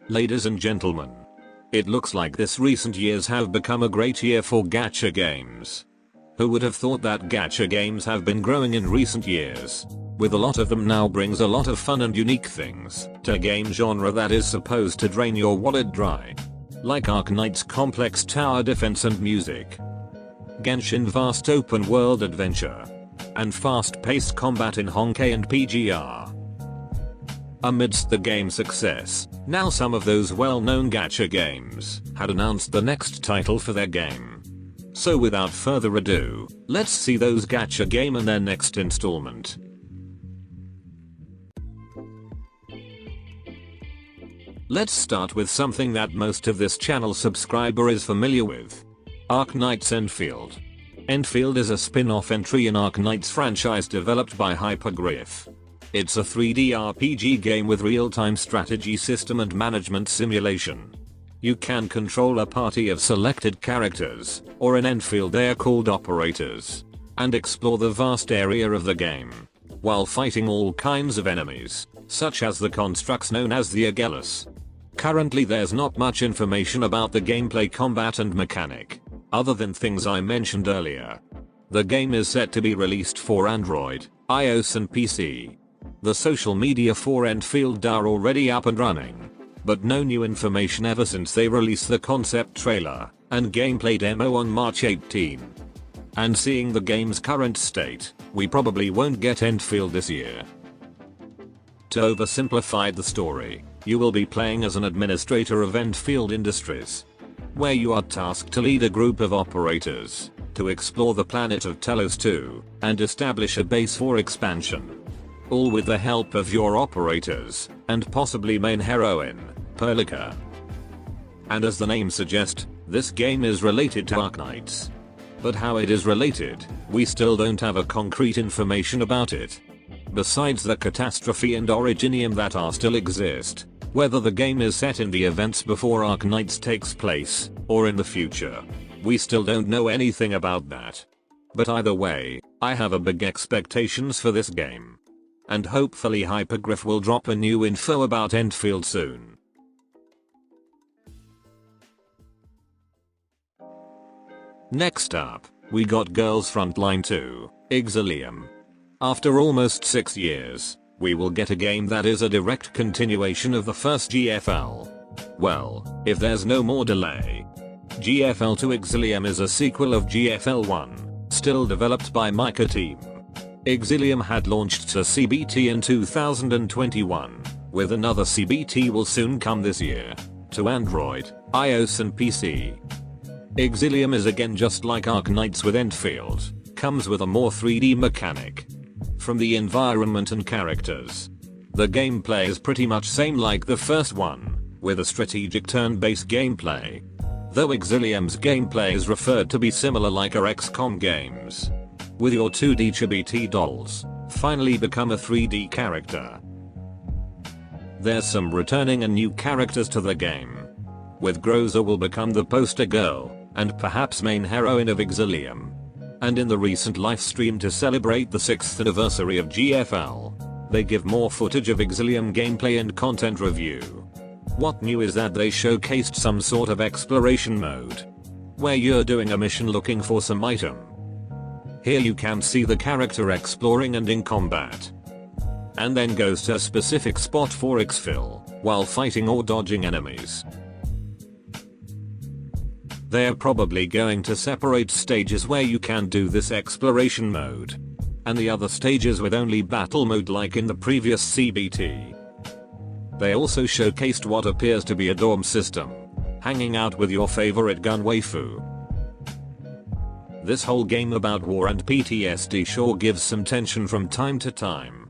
Ladies and gentlemen, it looks like this recent years have become a great year for gacha games. Who would have thought that gacha games have been growing in recent years? With a lot of them now brings a lot of fun and unique things to a game genre that is supposed to drain your wallet dry. Like Arknights' complex tower defense and music, Genshin vast open world adventure, and fast-paced combat in Honkai and PGR. Amidst the game's success, now some of those well-known gacha games had announced the next title for their game. So without further ado, let's see those gacha game and their next installment. Let's start with something that most of this channel subscriber is familiar with. Arknights Endfield. Endfield is a spin-off entry in Arknights franchise developed by Hypergriff. It's a 3D RPG game with real-time strategy system and management simulation. You can control a party of selected characters, or in Endfield they are called operators, and explore the vast area of the game, while fighting all kinds of enemies, such as the constructs known as the Adios. Currently there's not much information about the gameplay, combat and mechanic, other than things I mentioned earlier. The game is set to be released for Android, iOS and PC. The social media for Endfield are already up and running, but no new information ever since they released the concept trailer and gameplay demo on March 18. And seeing the game's current state, we probably won't get Endfield this year. To oversimplify the story, you will be playing as an administrator of Endfield Industries, where you are tasked to lead a group of operators to explore the planet of Telos 2 and establish a base for expansion. All with the help of your operators and possibly main heroine, Perlica. And as the name suggests, this game is related to Arknights. But how it is related, we still don't have a concrete information about it. Besides the catastrophe and originium that are still exist, whether the game is set in the events before Arknights takes place, or in the future, we still don't know anything about that. But either way, I have a big expectations for this game. And hopefully Hypergriff will drop a new info about Endfield soon. Next up, we got Girls Frontline 2, Exilium. After almost 6 years, we will get a game that is a direct continuation of the first GFL. Well, if there's no more delay. GFL 2 Exilium is a sequel of GFL 1, still developed by Micah team. Exilium had launched to CBT in 2021, with another CBT will soon come this year, to Android, iOS and PC. Exilium is again just like Arknights with Endfield, comes with a more 3D mechanic. From the environment and characters, the gameplay is pretty much same like the first one, with a strategic turn-based gameplay. Though Exilium's gameplay is referred to be similar like our XCOM games, with your 2D chibi dolls finally become a 3D character. There's some returning and new characters to the game, with Groza will become the poster girl and perhaps main heroine of Exilium. And in the recent livestream to celebrate the 6th anniversary of GFL, they give more footage of Exilium gameplay and content review. What new is that they showcased some sort of exploration mode, where you're doing a mission looking for some item. Here you can see the character exploring and in combat, and then goes to a specific spot for exfil while fighting or dodging enemies. They're probably going to separate stages where you can do this exploration mode, and the other stages with only battle mode like in the previous CBT. They also showcased what appears to be a dorm system, hanging out with your favorite gun waifu. This whole game about war and PTSD sure gives some tension from time to time.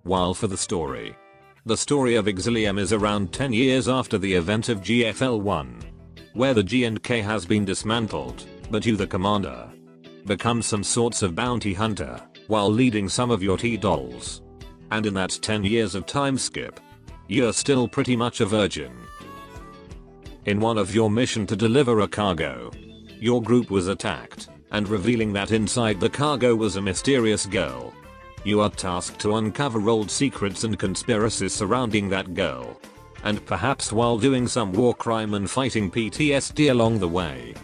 While for the story of Exilium is around 10 years after the event of GFL 1, where the G&K has been dismantled, but you the commander become some sorts of bounty hunter while leading some of your T-dolls. And in that 10 years of time skip, you're still pretty much a virgin. In one of your mission to deliver a cargo, your group was attacked, and revealing that inside the cargo was a mysterious girl. You are tasked to uncover old secrets and conspiracies surrounding that girl. And perhaps while doing some war crime and fighting PTSD along the way.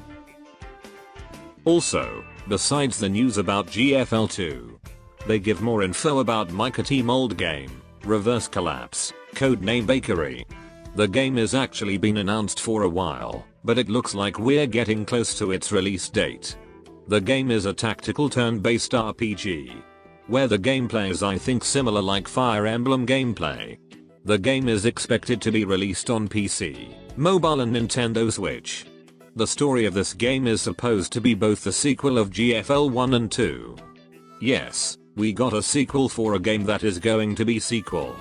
Also, besides the news about GFL2, they give more info about Micah Team old game, Reverse Collapse, codename Bakery. The game has actually been announced for a while, but it looks like we're getting close to its release date. The game is a tactical turn-based RPG, where the gameplay is I think similar like Fire Emblem gameplay. The game is expected to be released on PC, mobile and Nintendo Switch. The story of this game is supposed to be both the sequel of GFL 1 and 2. Yes, we got a sequel for a game that is going to be sequel.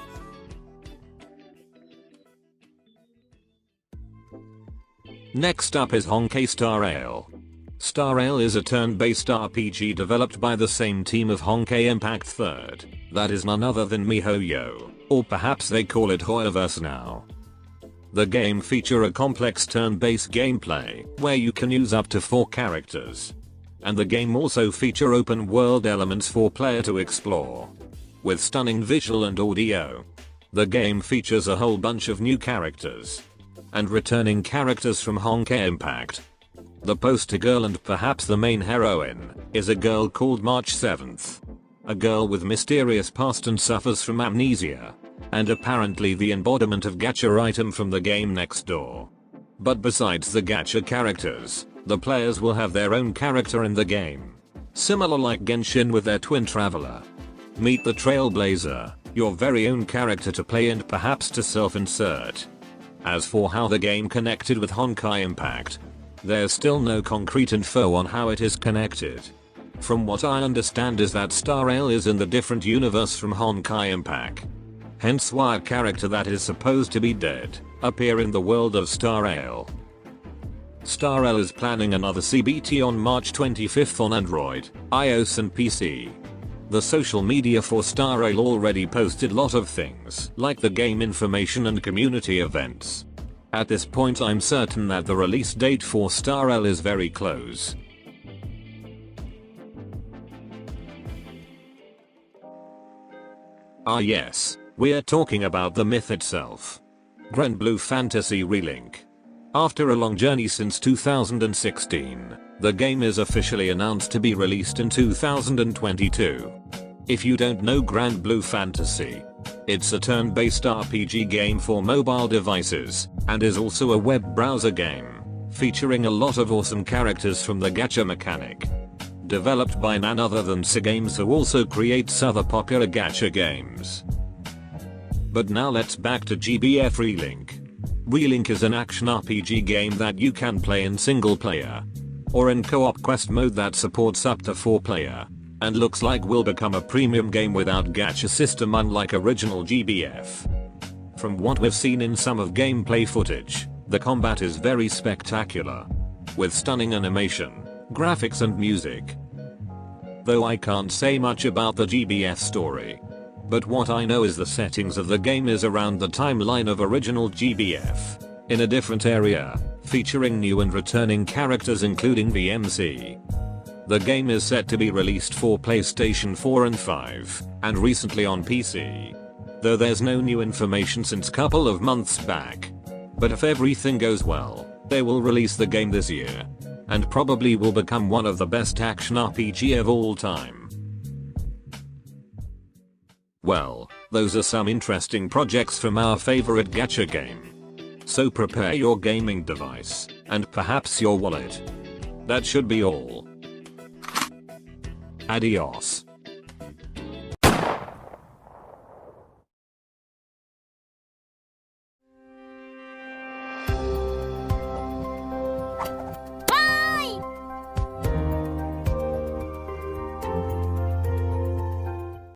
Next up is Honkay Star Rail. Star Rail is a turn-based RPG developed by the same team of Honkai Impact 3rd, that is none other than MiHoYo, or perhaps they call it Hoyoverse now. The game features a complex turn-based gameplay, where you can use up to 4 characters. And the game also features open world elements for player to explore. With stunning visual and audio. The game features a whole bunch of new characters. And returning characters from Honkai Impact. The poster girl and perhaps the main heroine is a girl called March 7th. A girl with mysterious past and suffers from amnesia. And apparently the embodiment of Gacha item from the game next door. But besides the Gacha characters, the players will have their own character in the game. Similar like Genshin with their twin traveler. Meet the Trailblazer, your very own character to play and perhaps to self-insert. As for how the game connected with Honkai Impact, there's still no concrete info on how it is connected. From what I understand is that Star Rail is in the different universe from Honkai Impact. Hence why a character that is supposed to be dead appear in the world of Star Rail. Star Rail is planning another CBT on March 25th on Android, iOS and PC. The social media for Star Rail already posted lot of things like the game information and community events. At this point I'm certain that the release date for Star Rail is very close. Ah yes, we're talking about the myth itself. Grandblue Fantasy Relink. After a long journey since 2016, the game is officially announced to be released in 2022. If you don't know Grandblue Fantasy, it's a turn-based RPG game for mobile devices, and is also a web browser game, featuring a lot of awesome characters from the Gacha mechanic. Developed by none other than Games, who also creates other popular Gacha games. But now let's back to GBF Relink. Relink is an action RPG game that you can play in single player, or in co-op quest mode that supports up to 4 player, and looks like will become a premium game without gacha system unlike original GBF. From what we've seen in some of gameplay footage, the combat is very spectacular, with stunning animation, graphics and music. Though I can't say much about the GBF story. But what I know is the settings of the game is around the timeline of original GBF, in a different area, featuring new and returning characters including the MC. The game is set to be released for PlayStation 4 and 5, and recently on PC. Though there's no new information since couple of months back. But if everything goes well, they will release the game this year, and probably will become one of the best action RPG of all time. Well, those are some interesting projects from our favorite gacha game. So prepare your gaming device, and perhaps your wallet. That should be all. Adios.